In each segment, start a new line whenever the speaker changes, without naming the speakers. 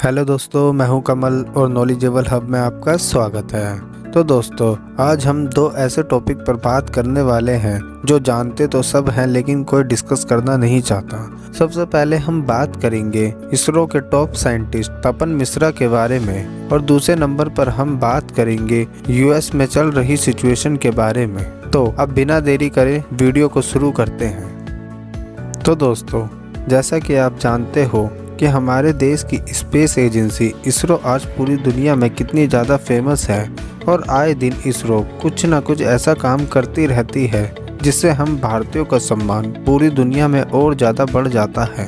Hello दोस्तों, मैं हूं कमल और नॉलेजेबल हब में आपका स्वागत है। तो दोस्तों, आज हम दो ऐसे टॉपिक पर बात करने वाले हैं जो जानते तो सब हैं लेकिन कोई डिस्कस करना नहीं चाहता। सबसे पहले हम बात करेंगे इसरो के टॉप साइंटिस्ट तपन मिश्रा के बारे में और दूसरे नंबर पर हम बात करेंगे यूएस में चल रही सिचुएशन के बारे में। तो अब बिना देरी करे वीडियो को शुरू करते हैं। तो दोस्तों, जैसा कि आप जानते हो कि हमारे देश की स्पेस एजेंसी इसरो आज पूरी दुनिया में कितनी ज़्यादा फेमस है और आए दिन इसरो कुछ न कुछ ऐसा काम करती रहती है जिससे हम भारतीयों का सम्मान पूरी दुनिया में और ज़्यादा बढ़ जाता है।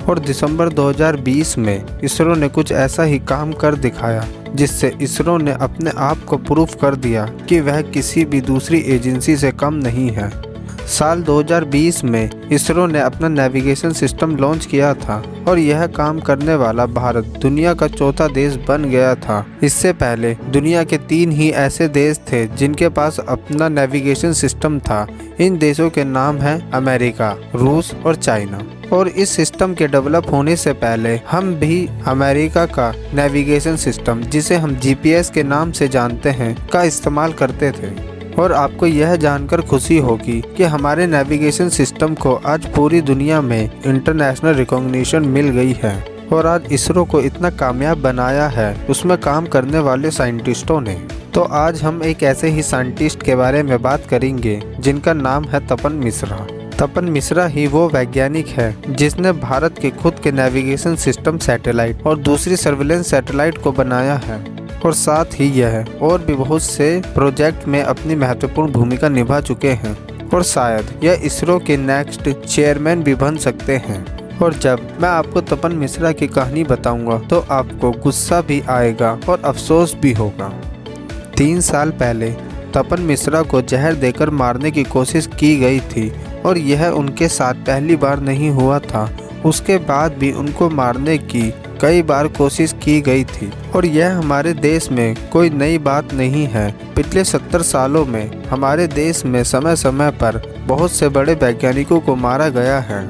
और दिसंबर 2020 में इसरो ने कुछ ऐसा ही काम कर दिखाया जिससे इसरो ने अपने आप को प्रूफ कर दिया कि वह किसी भी दूसरी एजेंसी से कम नहीं है। साल 2020 में इसरो ने अपना नेविगेशन सिस्टम लॉन्च किया था और यह काम करने वाला भारत दुनिया का चौथा देश बन गया था। इससे पहले दुनिया के 3 ही ऐसे देश थे जिनके पास अपना नेविगेशन सिस्टम था। इन देशों के नाम हैं अमेरिका, रूस और चाइना। और इस सिस्टम के डेवलप होने से पहले हम भी अमेरिका का नेविगेशन सिस्टम, जिसे हम जीपीएस के नाम से जानते हैं, का इस्तेमाल करते थे। और आपको यह जानकर खुशी होगी कि हमारे नेविगेशन सिस्टम को आज पूरी दुनिया में इंटरनेशनल रिकॉग्निशन मिल गई है। और आज इसरो को इतना कामयाब बनाया है उसमें काम करने वाले साइंटिस्टों ने। तो आज हम एक ऐसे ही साइंटिस्ट के बारे में बात करेंगे जिनका नाम है तपन मिश्रा। तपन मिश्रा ही वो वैज्ञानिक है जिसने भारत के खुद के नेविगेशन सिस्टम सैटेलाइट और दूसरी सर्विलेंस सैटेलाइट को बनाया है। और साथ ही यह और भी बहुत से प्रोजेक्ट में अपनी महत्वपूर्ण भूमिका निभा चुके हैं और शायद यह इसरो के नेक्स्ट चेयरमैन भी बन सकते हैं। और जब मैं आपको तपन मिश्रा की कहानी बताऊंगा तो आपको गुस्सा भी आएगा और अफसोस भी होगा। 3 साल पहले तपन मिश्रा को जहर देकर मारने की कोशिश की गई थी और यह उनके साथ पहली बार नहीं हुआ था। उसके बाद भी उनको मारने की कई बार कोशिश की गई थी और यह हमारे देश में कोई नई बात नहीं है। पिछले 70 सालों में हमारे देश में समय समय पर बहुत से बड़े वैज्ञानिकों को मारा गया है।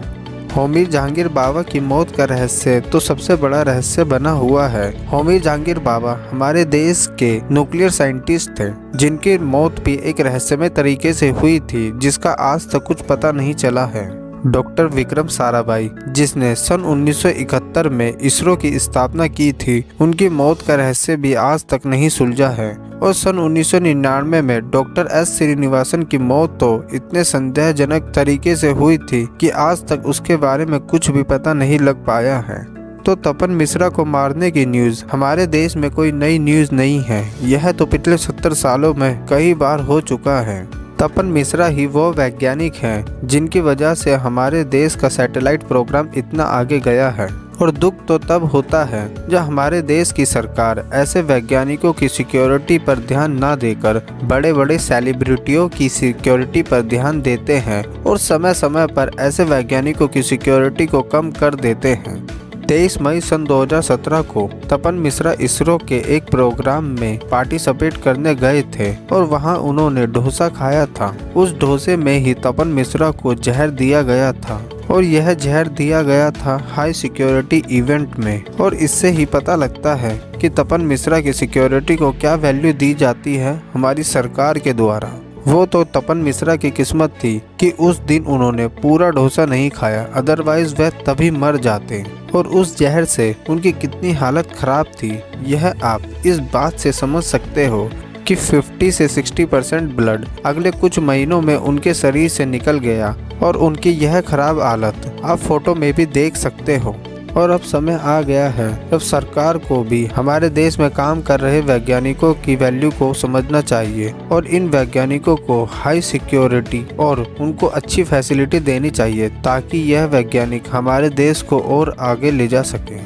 होमी जहांगीर बाबा की मौत का रहस्य तो सबसे बड़ा रहस्य बना हुआ है। होमी जहांगीर बाबा हमारे देश के न्यूक्लियर साइंटिस्ट थे जिनकी मौत भी एक रहस्यमय तरीके से हुई थी जिसका आज तक कुछ पता नहीं चला है। डॉक्टर विक्रम साराभाई, जिसने सन 1971 में इसरो की स्थापना की थी, उनकी मौत का रहस्य भी आज तक नहीं सुलझा है। और सन 1999 में डॉक्टर एस श्रीनिवासन की मौत तो इतने संदेहजनक तरीके से हुई थी कि आज तक उसके बारे में कुछ भी पता नहीं लग पाया है। तो तपन मिश्रा को मारने की न्यूज़ हमारे देश में कोई नई न्यूज़ नहीं है। यह तो पिछले 70 सालों में कई बार हो चुका है। तपन मिश्रा ही वो वैज्ञानिक हैं जिनकी वजह से हमारे देश का सैटेलाइट प्रोग्राम इतना आगे गया है। और दुख तो तब होता है जब हमारे देश की सरकार ऐसे वैज्ञानिकों की सिक्योरिटी पर ध्यान न देकर बड़े बड़े सेलिब्रिटियों की सिक्योरिटी पर ध्यान देते हैं और समय समय पर ऐसे वैज्ञानिकों की सिक्योरिटी को कम कर देते हैं। 23 मई सन 2017 को तपन मिश्रा इसरो के एक प्रोग्राम में पार्टिसिपेट करने गए थे और वहां उन्होंने डोसा खाया था। उस डोसे में ही तपन मिश्रा को जहर दिया गया था और यह जहर दिया गया था हाई सिक्योरिटी इवेंट में। और इससे ही पता लगता है कि तपन मिश्रा की सिक्योरिटी को क्या वैल्यू दी जाती है हमारी सरकार के द्वारा। वो तो तपन मिश्रा की किस्मत थी कि उस दिन उन्होंने पूरा डोसा नहीं खाया, अदरवाइज वह तभी मर जाते। और उस जहर से उनकी कितनी हालत खराब थी यह आप इस बात से समझ सकते हो कि 50 से 60% ब्लड अगले कुछ महीनों में उनके शरीर से निकल गया और उनकी यह खराब हालत आप फोटो में भी देख सकते हो। और अब समय आ गया है जब सरकार को भी हमारे देश में काम कर रहे वैज्ञानिकों की वैल्यू को समझना चाहिए और इन वैज्ञानिकों को हाई सिक्योरिटी और उनको अच्छी फैसिलिटी देनी चाहिए ताकि यह वैज्ञानिक हमारे देश को और आगे ले जा सके।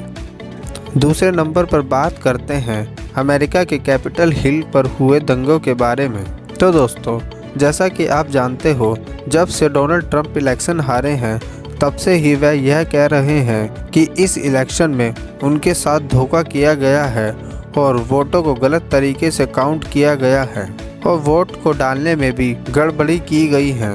दूसरे नंबर पर बात करते हैं अमेरिका के कैपिटल हिल पर हुए दंगों के बारे में। तो दोस्तों, जैसा कि आप जानते हो, जब से डोनाल्ड ट्रंप इलेक्शन हारे हैं तब से ही वह यह कह रहे हैं कि इस इलेक्शन में उनके साथ धोखा किया गया है और वोटों को गलत तरीके से काउंट किया गया है और वोट को डालने में भी गड़बड़ी की गई है।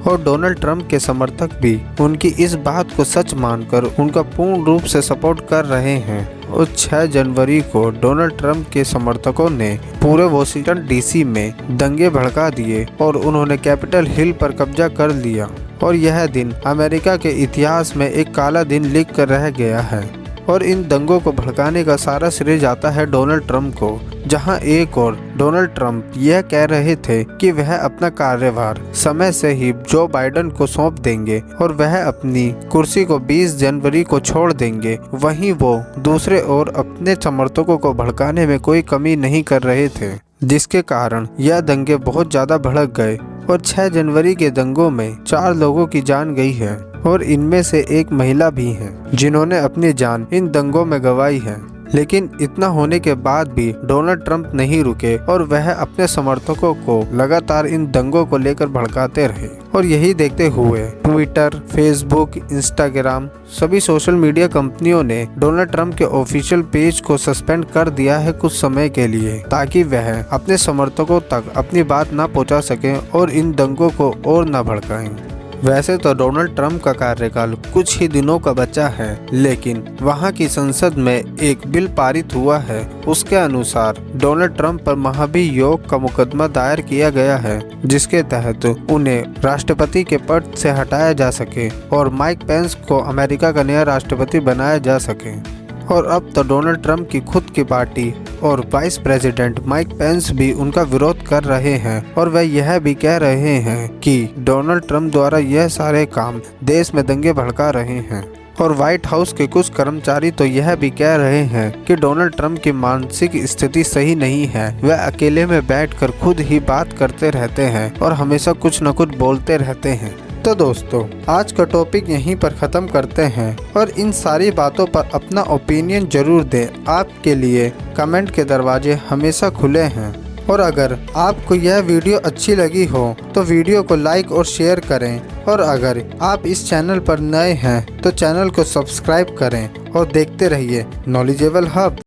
और डोनाल्ड ट्रंप के समर्थक भी उनकी इस बात को सच मानकर उनका पूर्ण रूप से सपोर्ट कर रहे हैं। और 6 जनवरी को डोनाल्ड ट्रंप के समर्थकों ने पूरे वॉशिंगटन डीसी में दंगे भड़का दिए और उन्होंने कैपिटल हिल पर कब्जा कर लिया। और यह दिन अमेरिका के इतिहास में एक काला दिन लिख कर रह गया है। और इन दंगों को भड़काने का सारा श्रेय जाता है डोनाल्ड ट्रंप को, जहां एक और डोनाल्ड ट्रंप यह कह रहे थे कि वह अपना कार्यभार समय से ही जो बाइडेन को सौंप देंगे और वह अपनी कुर्सी को 20 जनवरी को छोड़ देंगे। वहीं वो दूसरे ओर अपने समर्थकों को भड़काने में कोई कमी नहीं कर रहे थे, जिसके कारण यह दंगे बहुत ज्यादा भड़क गए। और 6 जनवरी के दंगों में 4 लोगों की जान गई है और इनमें से एक महिला भी है जिन्होंने अपनी जान इन दंगों में गंवाई है। लेकिन इतना होने के बाद भी डोनाल्ड ट्रंप नहीं रुके और वह अपने समर्थकों को लगातार इन दंगों को लेकर भड़काते रहे। और यही देखते हुए ट्विटर, फेसबुक, इंस्टाग्राम सभी सोशल मीडिया कंपनियों ने डोनाल्ड ट्रंप के ऑफिशियल पेज को सस्पेंड कर दिया है कुछ समय के लिए, ताकि वह अपने समर्थकों तक अपनी बात ना पहुंचा सके और इन दंगों को और न भड़काएं। वैसे तो डोनाल्ड ट्रंप का कार्यकाल कुछ ही दिनों का बचा है, लेकिन वहां की संसद में एक बिल पारित हुआ है। उसके अनुसार डोनाल्ड ट्रंप पर महाभियोग का मुकदमा दायर किया गया है, जिसके तहत उन्हें राष्ट्रपति के पद से हटाया जा सके और माइक पेंस को अमेरिका का नया राष्ट्रपति बनाया जा सके। और अब तो डोनाल्ड ट्रंप की खुद की पार्टी और वाइस प्रेसिडेंट माइक पेंस भी उनका विरोध कर रहे हैं और वह यह भी कह रहे हैं कि डोनाल्ड ट्रंप द्वारा यह सारे काम देश में दंगे भड़का रहे हैं। और व्हाइट हाउस के कुछ कर्मचारी तो यह भी कह रहे हैं कि डोनाल्ड ट्रंप की मानसिक स्थिति सही नहीं है। वह अकेले में बैठकर खुद ही बात करते रहते हैं और हमेशा कुछ न कुछ बोलते रहते हैं। तो दोस्तों, आज का टॉपिक यहीं पर ख़त्म करते हैं और इन सारी बातों पर अपना ओपिनियन जरूर दें। आपके लिए कमेंट के दरवाजे हमेशा खुले हैं। और अगर आपको यह वीडियो अच्छी लगी हो तो वीडियो को लाइक और शेयर करें। और अगर आप इस चैनल पर नए हैं तो चैनल को सब्सक्राइब करें और देखते रहिए नॉलेजेबल हब।